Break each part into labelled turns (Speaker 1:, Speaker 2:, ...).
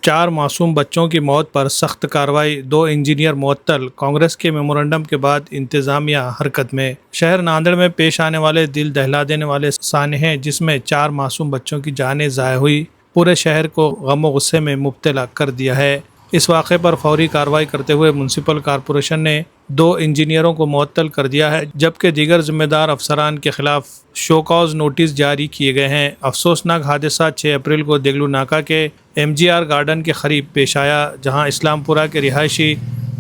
Speaker 1: 4 मासूम बच्चों की मौत पर सख्त कार्रवाई, 2 इंजीनियर मुअत्तल। कांग्रेस के मेमोरेंडम के बाद इंतजामिया हरकत में। शहर नांदेड़ में पेश आने वाले दिल दहला देने वाले सानहे जिसमें 4 मासूम बच्चों की जानें ज़ाय हुई, पूरे शहर को गम व गुस्से में मुब्तला कर दिया है। इस वाक़े पर फौरी कार्रवाई करते हुए म्यूनसिपल कॉरपोरेशन ने 2 इंजीनियरों को मुअत्तल कर दिया है, जबकि दीगर जिम्मेदार अफसरान के खिलाफ शोकॉज नोटिस जारी किए गए हैं। अफसोसनाक हादसा 6 अप्रैल को देगलू नाका के MGR गार्डन के करीब पेश आया, जहां इस्लामपुरा के रिहायशी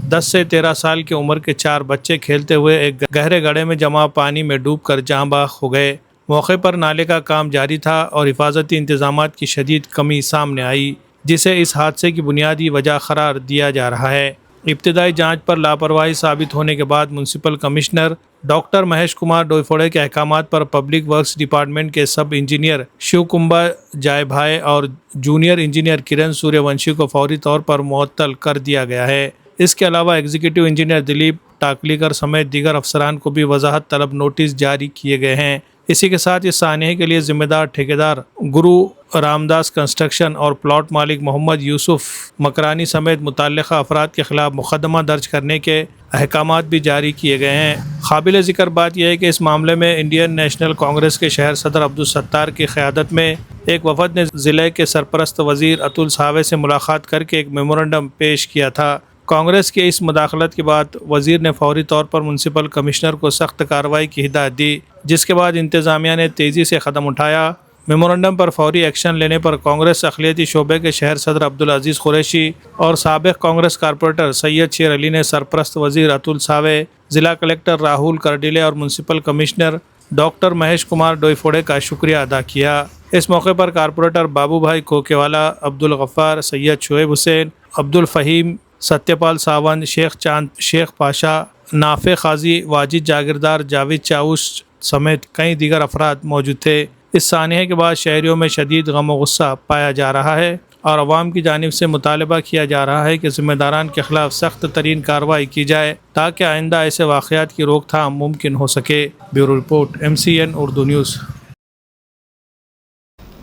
Speaker 1: 10 से 13 साल की उम्र के 4 बच्चे खेलते हुए एक गहरे गड्ढे में जमा पानी में डूबकर जाँ बाख हो गए। मौके पर नाले का काम जारी था और हिफाजती इंतजामात की शदीद कमी सामने आई, जिसे इस हादसे की बुनियादी वजह करार दिया जा रहा है। इब्तिदाई जांच पर लापरवाही साबित होने के बाद municipal commissioner doctor Mahesh Kumar Doiphode के अहकामात पर पब्लिक वर्क्स डिपार्टमेंट के सब इंजीनियर शिव कुंबा जायभाई और जूनियर इंजीनियर किरण सूर्यवंशी को फौरी तौर पर मुअत्तल कर दिया गया है। इसके अलावा एग्जीक्यूटिव इंजीनियर दिलीप टाकलीकर समेत दीगर अफसरान को भी वजाहत तलब नोटिस जारी किए गए हैं। इसी के साथ इस सानहे के लिए जिम्मेदार ठेकेदार गुरु रामदास कंस्ट्रक्शन और प्लॉट मालिक मोहम्मद यूसुफ मकरानी समेत मुतल्लिका अफराद के खिलाफ मुकदमा दर्ज करने के अहकामात भी जारी किए गए हैं। काबिल ज़िक्र बात यह है कि इस मामले में इंडियन नेशनल कांग्रेस के शहर सदर अब्दुल सत्तार की क़यादत में एक वफद ने ज़िले के सरपरस्त वज़ीर अतुल सावे से मुलाकात करके एक मेमोरेंडम पेश किया था। कांग्रेस के इस मुदाखलत के बाद वज़ीर ने फौरी तौर पर म्यूनसिपल कमिश्नर को सख्त कार्रवाई की हिदायत दी, जिसके बाद इंतज़ामिया ने तेज़ी से कदम उठाया। मेमोरेंडम पर फौरी एक्शन लेने पर कांग्रेस अक़लियती शोबे के शहर सदर अब्दुल अजीज़ कुरैशी और साबिक़ कांग्रेस कारपोरेटर सैयद शेर अली ने सरपरस्त वज़ीर अतुल सावे, ज़िला कलेक्टर राहुल करडिले और municipal commissioner doctor Mahesh Kumar Doiphode का शुक्रिया अदा किया। इस मौके पर कारपोरेटर बाबू भाई कोकेवाला, अब्दुल गफ़ार, सैयद शुएब हुसैन, अब्दुल फ़हीम, सत्यपाल सावंत, शेख चांद, शेख पाशा, नाफे खाजी, वाजिद जागीरदार, जावेद चाउस समेत कई दीगर अफराद मौजूद थे। इस सानहे के बाद शहरियों में शदीद गम व गुस्सा पाया जा रहा है और अवाम की जानिब से मुतालबा किया जा रहा है कि ज़िम्मेदारान के खिलाफ सख्त तरीन कार्रवाई की जाए ताकि आइंदा ऐसे वाक़यात की रोकथाम मुमकिन हो सके। Bureau report, MCN Urdu news.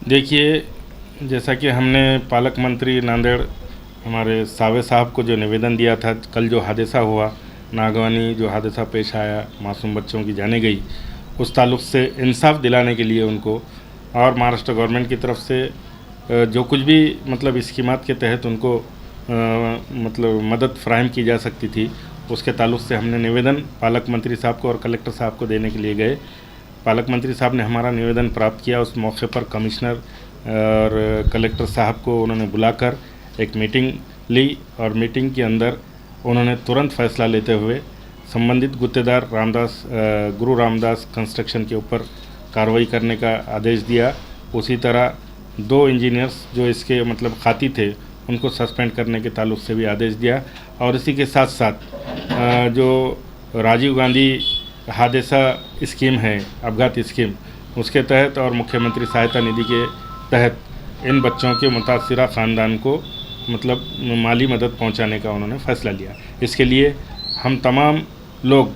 Speaker 2: देखिए, जैसा कि हमने पालक मंत्री नांदेड़ हमारे सावे साहब को जो निवेदन दिया था, कल जो हादसा हुआ, नागवानी जो हादसा पेश आया, मासूम बच्चों की जाने गई, उस ताल्लुक़ से इंसाफ दिलाने के लिए उनको और महाराष्ट्र गवर्नमेंट की तरफ से जो कुछ भी मतलब स्कीमात के तहत उनको मतलब मदद फ़राहम की जा सकती थी, उसके ताल्लुक़ से हमने निवेदन पालक मंत्री साहब को और कलेक्टर साहब को देने के लिए गए। पालक मंत्री साहब ने हमारा निवेदन प्राप्त किया। उस मौके पर कमिश्नर और कलेक्टर साहब को उन्होंने बुलाकर एक मीटिंग ली और मीटिंग के अंदर उन्होंने तुरंत फ़ैसला लेते हुए संबंधित गुत्तेदार गुरु रामदास कंस्ट्रक्शन के ऊपर कार्रवाई करने का आदेश दिया। उसी तरह 2 इंजीनियर्स जो इसके मतलब खाती थे उनको सस्पेंड करने के ताल्लुक़ से भी आदेश दिया। और इसी के साथ साथ जो राजीव गांधी हादसा स्कीम है, अपघात स्कीम, उसके तहत और मुख्यमंत्री सहायता निधि के तहत इन बच्चों के मुतासिरा ख़ानदान को मतलब माली मदद पहुंचाने का उन्होंने फ़ैसला लिया। इसके लिए हम तमाम लोग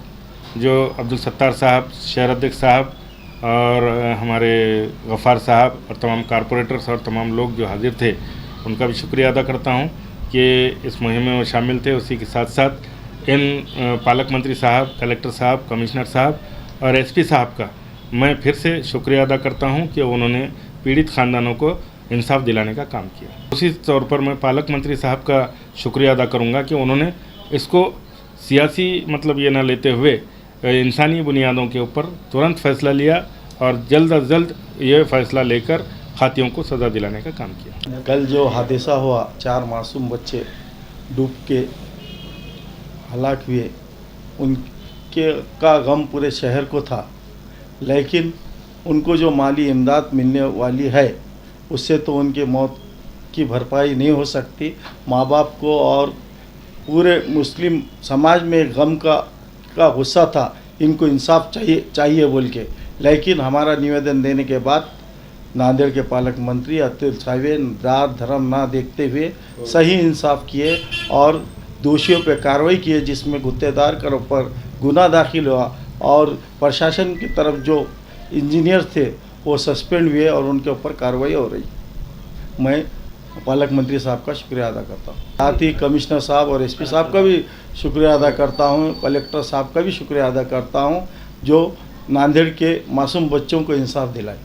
Speaker 2: जो अब्दुल सत्तार साहब, शहर अध्यक्ष साहब और हमारे गफ़ार साहब और तमाम कारपोरेटर्स और तमाम लोग जो हाजिर थे, उनका भी शुक्रिया अदा करता हूं कि इस मुहिम में वो शामिल थे। उसी के साथ साथ इन पालक मंत्री साहब, कलेक्टर साहब, कमिश्नर साहब और SP साहब का मैं फिर से शुक्रिया अदा करता हूं कि उन्होंने पीड़ित ख़ानदानों को इंसाफ दिलाने का काम किया। उसी तौर पर मैं पालक मंत्री साहब का शुक्रिया अदा करूंगा कि उन्होंने इसको सियासी मतलब ये ना लेते हुए इंसानी बुनियादों के ऊपर तुरंत फ़ैसला लिया और जल्द अज जल्द ये फ़ैसला लेकर खातियों को सज़ा दिलाने का काम किया।
Speaker 3: कल जो हादसा हुआ, 4 मासूम बच्चे डूब के हलाक हुए, उनके का गम पूरे शहर को था, लेकिन उनको जो माली इमदाद मिलने वाली है उससे तो उनके मौत की भरपाई नहीं हो सकती। माँ बाप को और पूरे मुस्लिम समाज में गम का गुस्सा था, इनको इंसाफ चाहिए बोल के। लेकिन हमारा निवेदन देने के बाद नांदेड़ के पालक मंत्री अतुल सावे जात धर्म ना देखते हुए सही इंसाफ किए और दोषियों पर कार्रवाई किए, जिसमें गुत्तेदार के ऊपर गुनाह दाखिल हुआ और प्रशासन की तरफ जो इंजीनियर थे वो सस्पेंड हुए और उनके ऊपर कार्रवाई हो रही। मैं पालक मंत्री साहब का शुक्रिया अदा करता हूँ। साथ ही कमिश्नर साहब और एसपी साहब का भी शुक्रिया अदा करता हूँ, कलेक्टर साहब का भी शुक्रिया अदा करता हूँ, जो नांदेड़ के मासूम बच्चों को इंसाफ दिलाए।